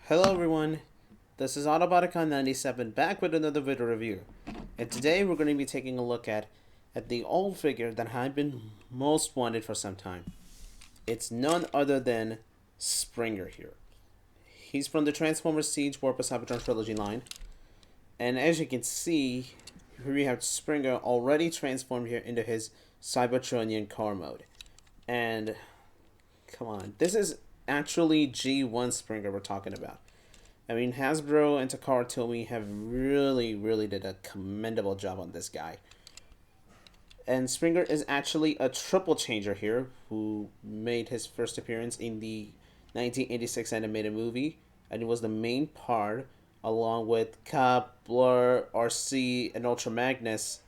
Hello everyone, this is Autobot97 back with another video review. And today we're going to be taking a look at the old figure that I've been most wanted for some time. It's none other than Springer here. He's from the Transformers Siege WFC-Siege Trilogy line. And as you can see, here we have Springer already transformed here into his Cybertronian car mode. And come on, this is actually G1 Springer we're talking about. I mean, Hasbro and Takara Tomy have really did a commendable job on this guy. And Springer is actually a triple changer here, who made his first appearance in the 1986 animated movie, and it was the main part, along with Cap, Blur, RC, and Ultra Magnus,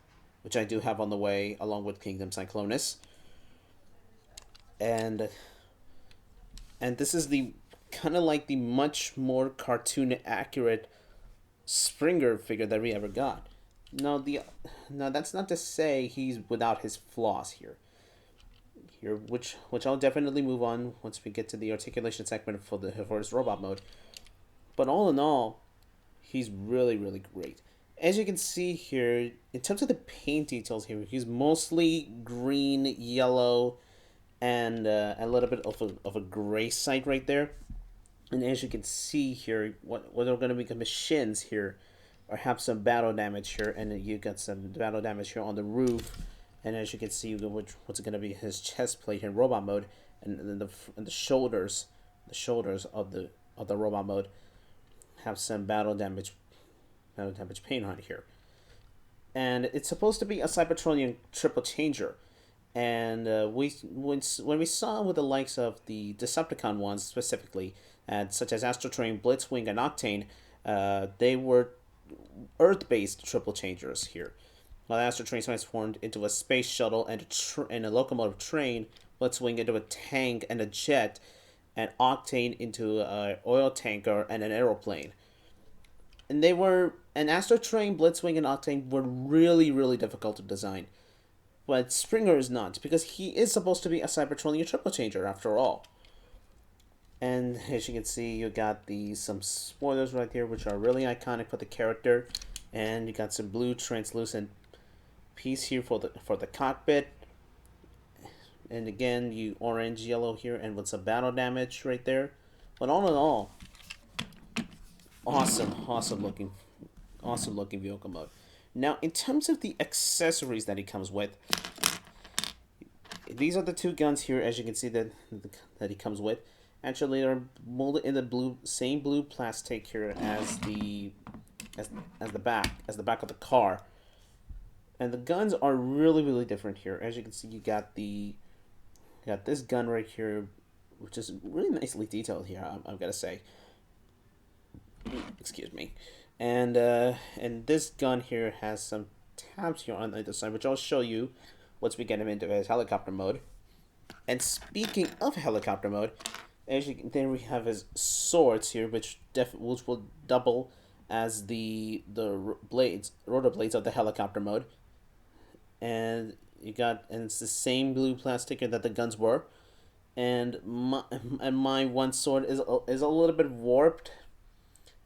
which I do have on the way, along with Kingdom Cyclonus. And this is the kind of like the much more cartoon accurate Springer figure that we ever got. Now that's not to say he's without his flaws here. Which I'll definitely move on once we get to the articulation segment for his robot mode. But all in all, he's really great. As you can see here, in terms of the paint details here, he's mostly green, yellow, and a little bit of a gray side right there. And as you can see here, what are going to become his shins here, or have some battle damage here, and you got some battle damage here on the roof. And as you can see, what's going to be his chest plate in robot mode, and then the shoulders of the robot mode have some battle damage paint on here. And it's supposed to be a Cybertronian Triple Changer. And when we saw with the likes of the Decepticon ones specifically, such as Astrotrain, Blitzwing, and Octane, they were Earth-based triple changers here. While Astrotrain transformed into a space shuttle and a locomotive train, Blitzwing into a tank and a jet, and Octane into an oil tanker and an aeroplane. And Astrotrain, Blitzwing, and Octane were really difficult to design. But Springer is not, because he is supposed to be a Cybertronian Triple Changer after all. And as you can see, you got some spoilers right here, which are really iconic for the character. And you got some blue translucent piece here for the cockpit. And again, you orange, yellow here, and with some battle damage right there. But all in all, awesome looking vehicle mode. Now, in terms of the accessories that he comes with, these are the two guns here, as you can see that he comes with. Actually, they're molded in the same blue plastic here as the back of the car. And the guns are really different here. As you can see, you got this gun right here, which is really nicely detailed here, I've got to say. Excuse me. And this gun here has some tabs here on either side, which I'll show you once we get him into his helicopter mode. And speaking of helicopter mode, then we have his swords here, which will double as the rotor blades of the helicopter mode. And it's the same blue plastic that the guns were. And my one sword is a little bit warped.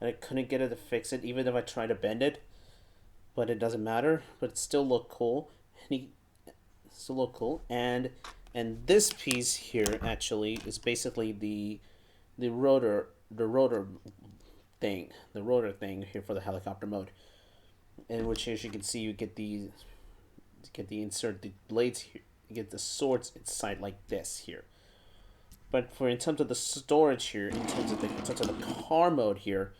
And I couldn't get it to fix it, even if I tried to bend it. But it doesn't matter. But it still looked cool. And this piece here actually is basically the rotor thing here for the helicopter mode. In which, as you can see, you get the insert the blades here. You get the swords inside like this here. But in terms of the storage here, in terms of the car mode here,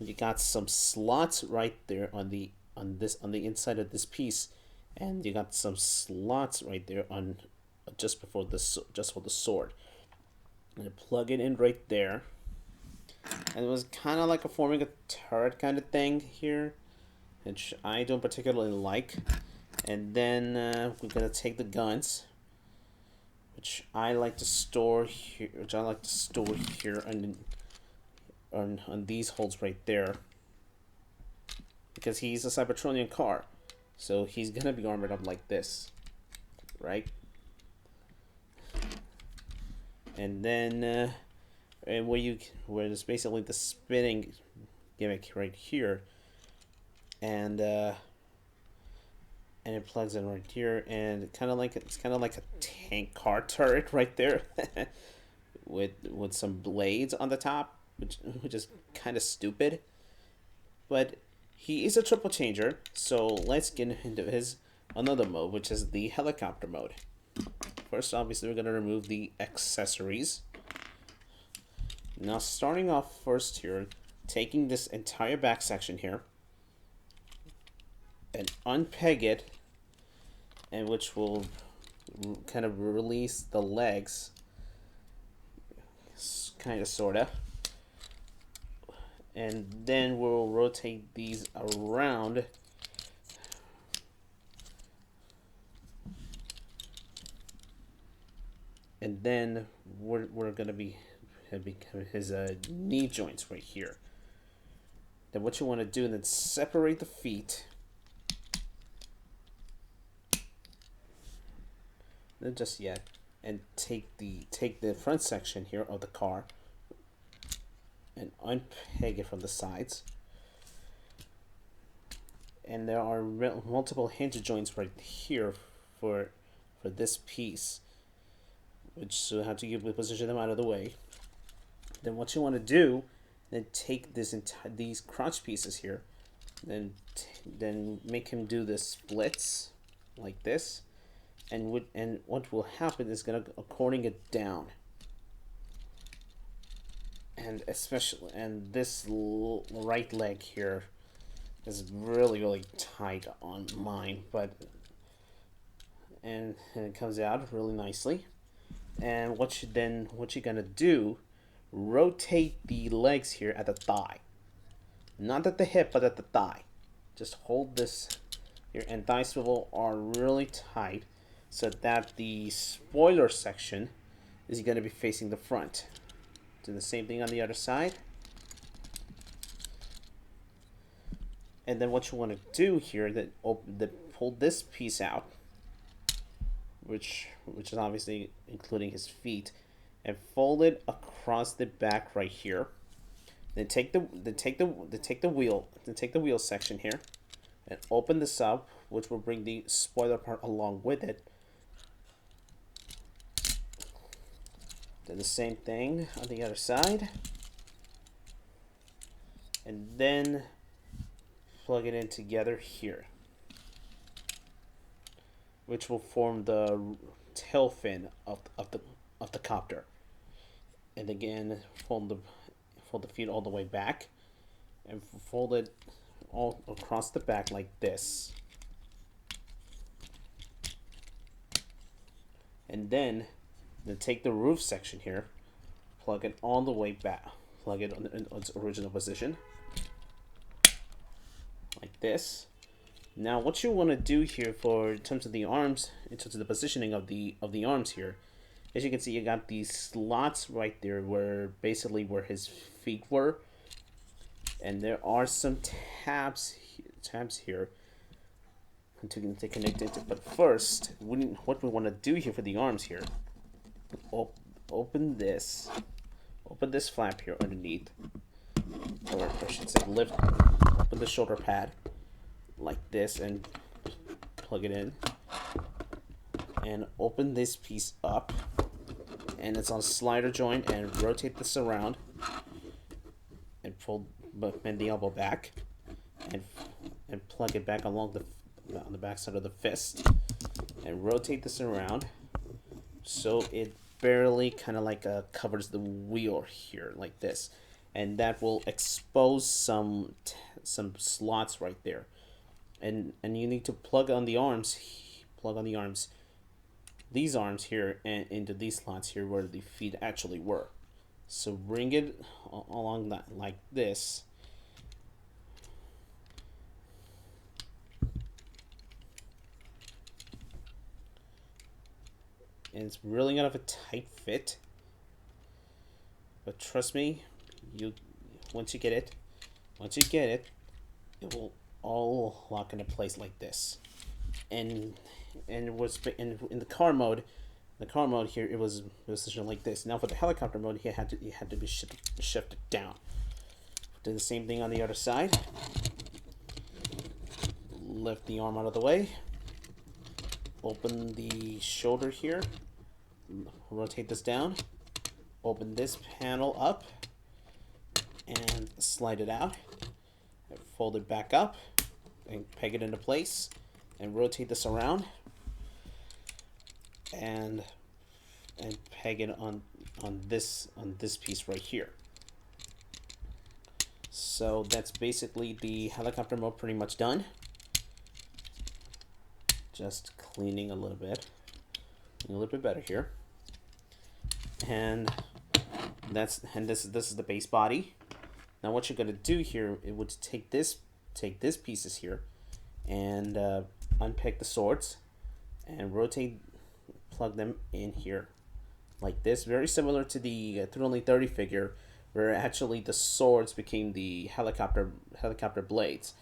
you got some slots right there on the inside of this piece, and you got some slots right there on just for the sword. And plug it in right there, and it was kind of like forming a turret kind of thing here, which I don't particularly like. And then we're gonna take the guns, which I like to store here. On these holes right there, because he's a Cybertronian car, so he's gonna be armored up like this, right? And then and where there's basically the spinning gimmick right here, and it plugs in right here, and it's kind of like a tank car turret right there, with some blades on the top, which is kind of stupid, but he is a triple changer. So let's get into his another mode, which is the helicopter mode. First, obviously, we're gonna remove the accessories. Now, starting off first here, taking this entire back section here and unpeg it, and which will kind of release the legs, kind of, sorta. And then we'll rotate these around. And then we're gonna be his knee joints right here. Then what you want to do, and then separate the feet. Not just yet, and take the front section here of the car and unpeg it from the sides. And there are multiple hinge joints right here for this piece, which so have to position them out of the way. Then what you want to do, then take these crotch pieces here, then make him do the splits like this, and what will happen is gonna cording it down, and this right leg here is really tight on mine, but and it comes out really nicely. And what you're gonna do, rotate the legs here at the thigh, not at the hip but at the thigh. Just hold this here, and thigh swivel are really tight so that the spoiler section is going to be facing the front. Do the same thing on the other side. And then what you want to do here, pull this piece out, which is obviously including his feet, and fold it across the back right here. Then take the wheel section here, and open this up, which will bring the spoiler part along with it. Do the same thing on the other side, and then plug it in together here, which will form the tail fin of the copter. And again, fold the feet all the way back, and fold it all across the back like this. And then take the roof section here, plug it all the way back, plug it in its original position, like this. Now, what you want to do here in terms of the arms, in terms of the positioning of the arms here, as you can see, you got these slots right there where his feet were, and there are some tabs here to connect it. But first, what we want to do here for the arms here, open this flap here underneath, or I should say open the shoulder pad like this, and plug it in, and open this piece up, and it's on a slider joint, and rotate this around, and bend the elbow back, and plug it back on the back side of the fist, and rotate this around so it barely kind of like covers the wheel here like this, and that will expose some slots right there. And you need to plug on the arms, these arms here, and into these slots here where the feet actually were. So bring it along that like this, and it's really gonna have a tight fit. But trust me, once you get it, it will all lock into place like this. And in the car mode, The car mode here, it was positioned like this. Now for the helicopter mode, it had to be shifted down. Do the same thing on the other side. Lift the arm out of the way. Open the shoulder here. Rotate this down. Open this panel up. And slide it out. And fold it back up. And peg it into place. And rotate this around. And peg it on this piece right here. So that's basically the helicopter mode pretty much done. Just cleaning a little bit better here. And this is the base body. Now what you're gonna do here, it would take this pieces here, and unpick the swords, and rotate, plug them in here, like this. Very similar to the Total 30 figure, where actually the swords became the helicopter blades,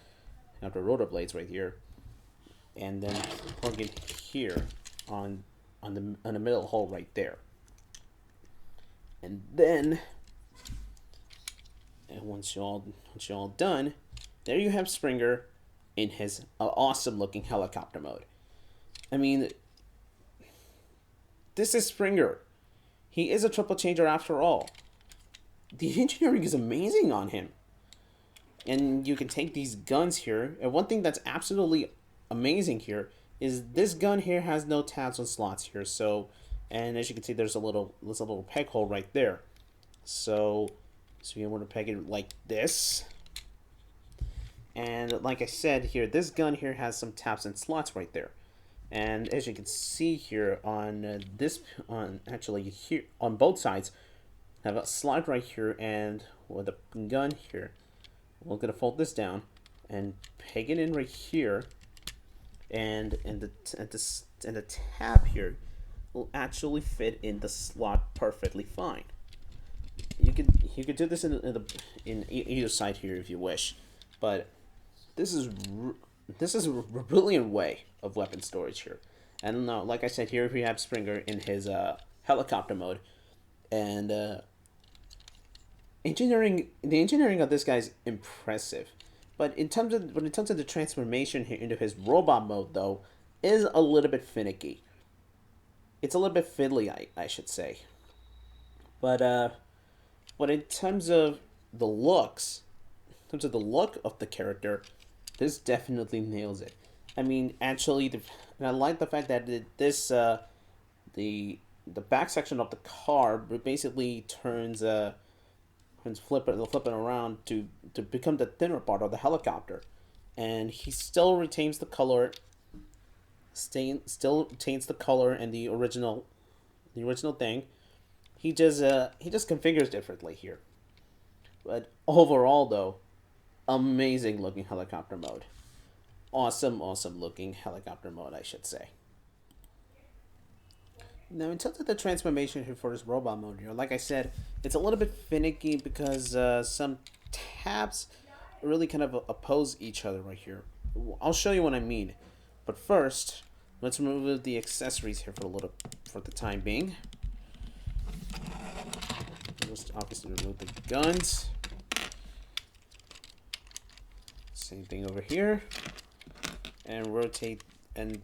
rotor blades right here, and then plug it here on the middle hole right there. And then, once you're all done, there you have Springer in his awesome looking helicopter mode. I mean, this is Springer. He is a triple changer after all. The engineering is amazing on him. And you can take these guns here. And one thing that's absolutely amazing here is this gun here has no tabs on slots here. So, and as you can see, there's a little peg hole right there. So you want to peg it like this. And like I said here, this gun here has some tabs and slots right there. And as you can see here on actually here on both sides, I have a slot right here, and with a gun here, we're gonna fold this down and peg it in right here, and the tab here will actually fit in the slot perfectly fine. You could do this in either side here if you wish, but this is a brilliant way of weapon storage here. And like I said, here we have Springer in his helicopter mode, and the engineering of this guy is impressive. But in terms of the transformation here into his robot mode, though, is a little bit finicky. It's a little bit fiddly, I should say. But in terms of the looks, of the character, this definitely nails it. I mean, actually, and I like the fact that the back section of the car basically turns flipping around to become the thinner part of the helicopter, and he still retains the color, still retains the color and the original thing. He just configures differently here, but overall though, amazing looking helicopter mode. Awesome looking helicopter mode, I should say. Now, in terms of the transformation here for this robot mode here, like I said, it's a little bit finicky because some tabs really kind of oppose each other right here. I'll show you what I mean. But first, let's remove the accessories here for the time being. Just obviously remove the guns. Same thing over here. And rotate and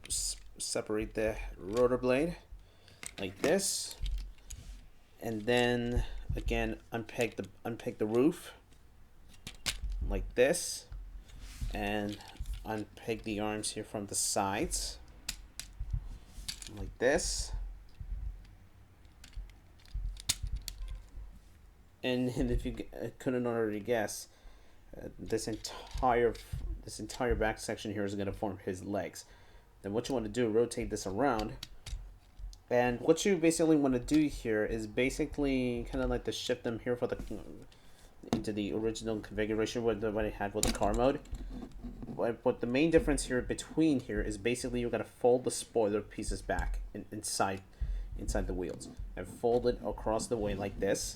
separate the rotor blade like this, and then again unpeg the roof like this, and unpeg the arms here from the sides like this, and if you couldn't already guess, this entire back section here is going to form his legs. Then what you want to do, rotate this around, and what you basically want to do here is basically kind of like to shift them here into the original configuration what I had with the car mode. But the main difference here between here is basically you're going to fold the spoiler pieces back inside the wheels and fold it across the way like this,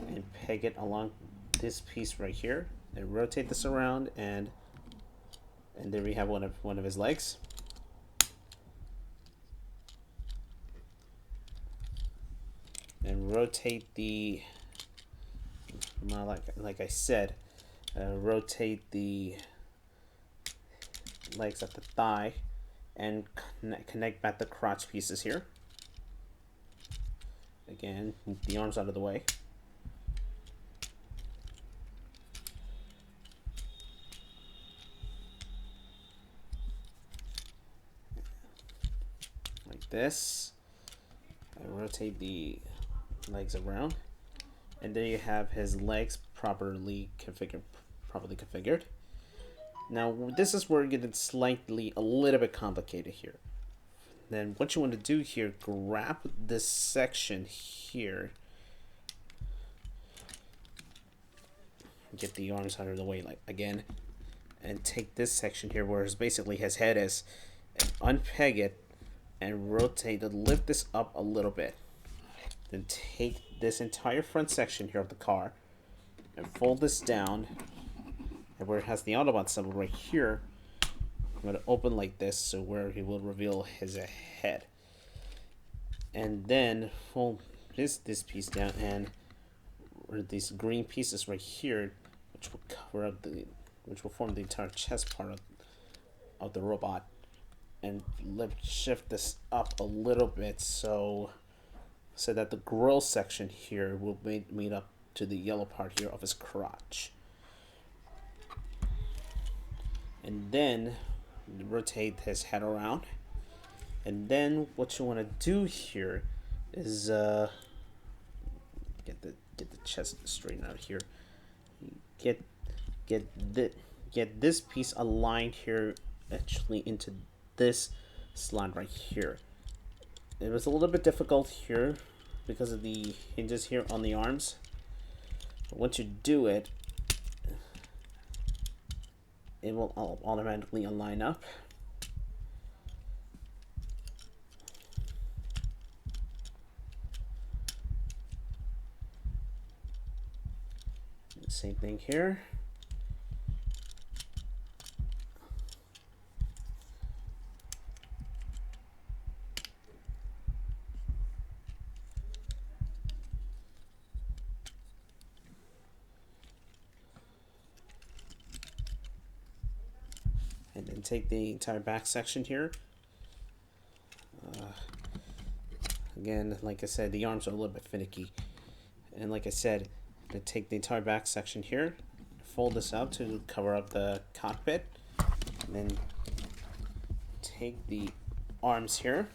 and peg it along this piece right here, and rotate this around, and there we have one of his legs. and rotate the, like I said, rotate the legs at the thigh and connect back the crotch pieces here. Again, the arms out of the way. Like this. I rotate the legs around. And there you have his legs properly configured. Now, this is where it gets a little bit complicated here. Then what you want to do here, grab this section here. Get the arms out of the way, like again. And take this section here where basically his head is. And unpeg it and rotate it, lift this up a little bit. Then take this entire front section here of the car and fold this down. And where it has the Autobot symbol right here, I'm going to open like this, so where he will reveal his head. And then fold this piece down, and these green pieces right here, which will cover up which will form the entire chest part of the robot, and shift this up a little bit so that the grill section here will meet up to the yellow part here of his crotch. And then rotate his head around. And then what you want to do here is get the chest straightened out here. Get this piece aligned here, actually into this slot right here. It was a little bit difficult here because of the hinges here on the arms. But once you do it, it will automatically align up. Same thing here. And then take the entire back section here. Again, like I said, the arms are a little bit finicky. And like I said, to take the entire back section here, fold this out to cover up the cockpit, and then take the arms here.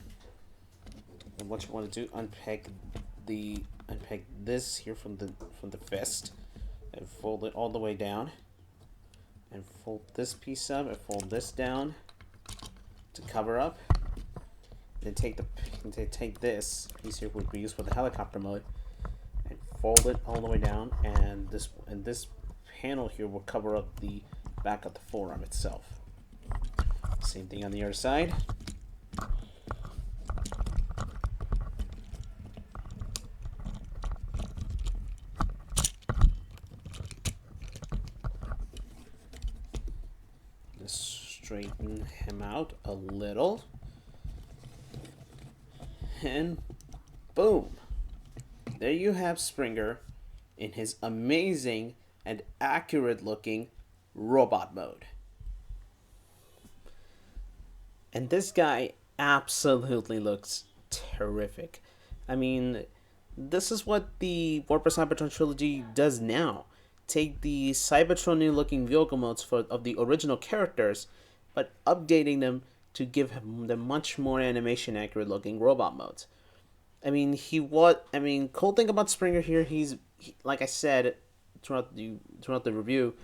And what you want to do, unpeg this here from the fist, and fold it all the way down. And fold this piece up and fold this down to cover up. Then take this piece here, which we use for the helicopter mode, and fold it all the way down. And this panel here will cover up the back of the forearm itself. Same thing on the other side. Straighten him out a little, and boom, there you have Springer in his amazing and accurate looking robot mode. And this guy absolutely looks terrific. I mean, this is what the Warp Cybertron trilogy does now. Take the Cybertronian looking vehicle modes of the original characters, but updating them to give them much more animation accurate looking robot modes. I mean, cool thing about Springer here, like I said throughout the review,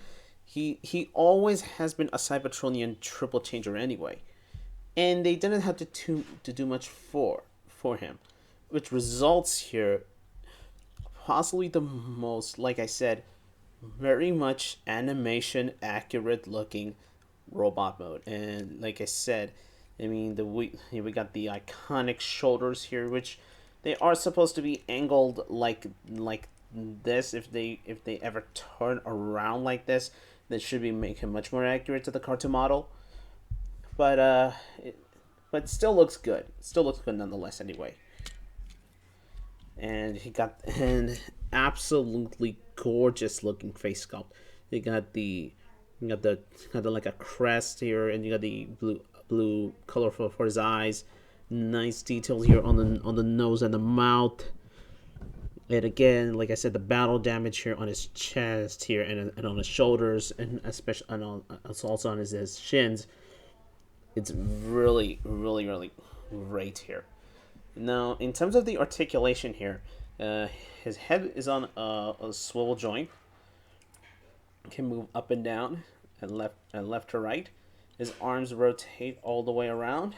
he always has been a Cybertronian Triple Changer anyway, and they didn't have to do much for him, which results here possibly the most, like I said, very much animation accurate looking robot mode. And like I said, I mean, we got the iconic shoulders here, which they are supposed to be angled like this. If they ever turn around like this, that should be making much more accurate to the cartoon model. But but still looks good. Still looks good nonetheless. Anyway. and he got an absolutely gorgeous looking face sculpt. You got the got the like a crest here, and you got the blue color for his eyes. Nice details here on the nose and the mouth. And again, like I said, the battle damage here on his chest here, and on his shoulders, and especially also on his shins. It's really, really, really great here. Now, in terms of the articulation here, his head is on a swivel joint. Can move up and down, and left to right. His arms rotate all the way around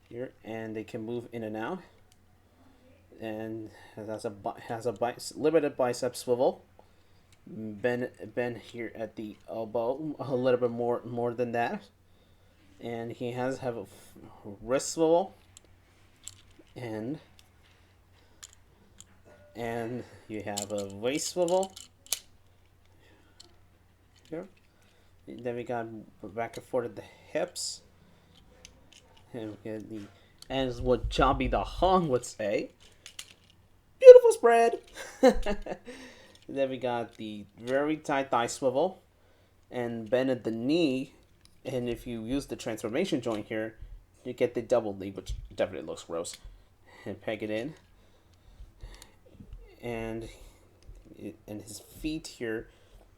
here, and they can move in and out. And has a limited bicep swivel. Bend here at the elbow a little bit more than that, and he have a wrist swivel, and you have a waist swivel here. And then we got back and forth at the hips, and as what Jobby the Hong would say, beautiful spread. Then we got the very tight thigh swivel and bend at the knee. And if you use the transformation joint here, you get the double knee, which definitely looks gross. And peg it in. And his feet here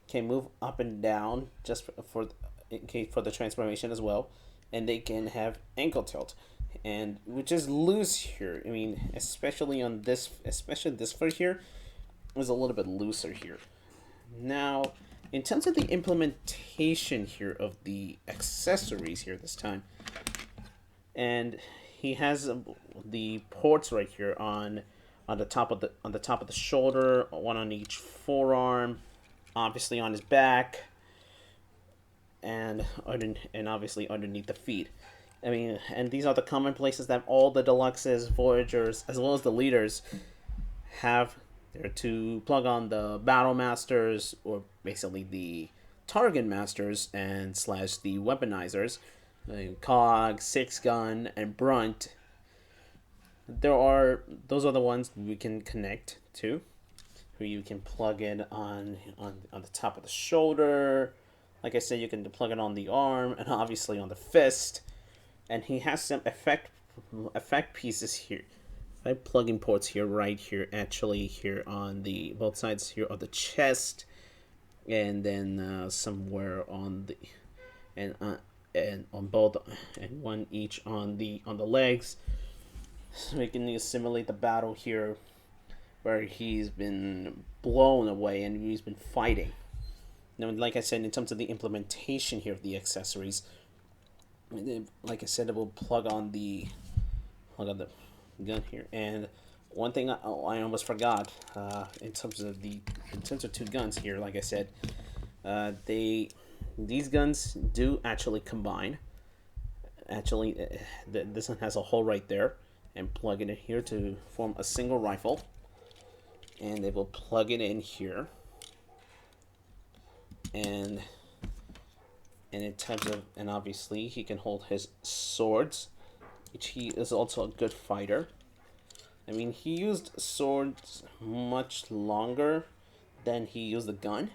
can move up and down just for the transformation as well. And they can have ankle tilt, and which is loose here. I mean, especially this foot here is a little bit looser here. Now, in terms of the implementation here of the accessories here this time, and he has the ports right here on the top of the shoulder, one on each forearm, obviously on his back, and obviously underneath the feet. I mean, and these are the common places that all the Deluxes, Voyagers, as well as the Leaders have. They're to plug on the Battle Masters, or basically the Target Masters and / the Weaponizers, Cog, Six Gun, and Brunt. Those are the ones we can connect to, who you can plug in on the top of the shoulder. Like I said, you can plug it on the arm and obviously on the fist. And he has some effect pieces here. Plug-in ports here, right here, actually here on the both sides here of the chest, and then somewhere on the and on both, and one each on the legs. So we can simulate the battle here, where he's been blown away and he's been fighting. Now, like I said, in terms of the implementation here of the accessories, like I said, it will plug on the gun here. And one thing I almost forgot, in terms of two guns here, like I said, these guns do actually combine. Actually, this one has a hole right there, and plug it in here to form a single rifle. And they will plug it in here. And in terms of, and obviously he can hold his swords, which he is also a good fighter. I mean, he used swords much longer than he used the gun.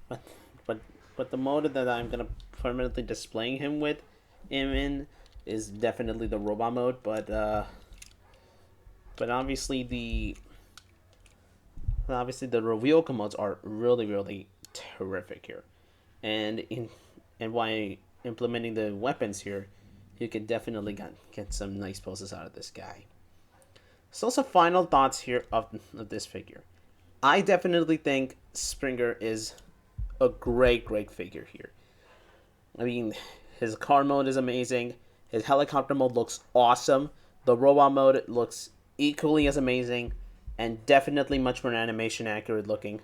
But the mode that I'm gonna permanently displaying him in is definitely the robot mode. But obviously the reveal modes are really, really terrific here. And by implementing the weapons here, you can definitely get some nice poses out of this guy. So some final thoughts here of this figure. I definitely think Springer is a great figure here. I mean, his car mode is amazing. His helicopter mode looks awesome. The robot mode looks equally as amazing, and definitely much more animation accurate looking.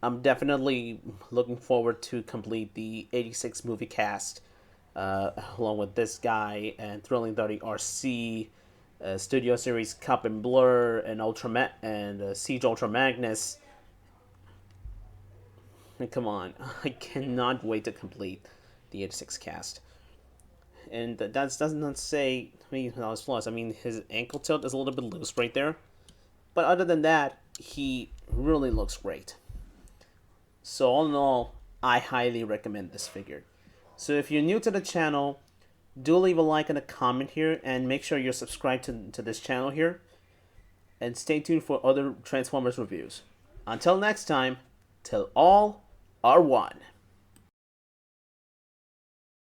I'm definitely looking forward to complete the 86 movie cast, along with this guy and Thrilling 30 RC, Studio Series Cup and Blur, and Siege Ultra Magnus. And come on, I cannot wait to complete the 86 cast. and that does not say his flaws. I mean, his ankle tilt is a little bit loose right there, but other than that, he really looks great. So all in all, I highly recommend this figure. So if you're new to the channel, do leave a like and a comment here, and make sure you're subscribed to this channel here. And stay tuned for other Transformers reviews. Until next time, till all are one.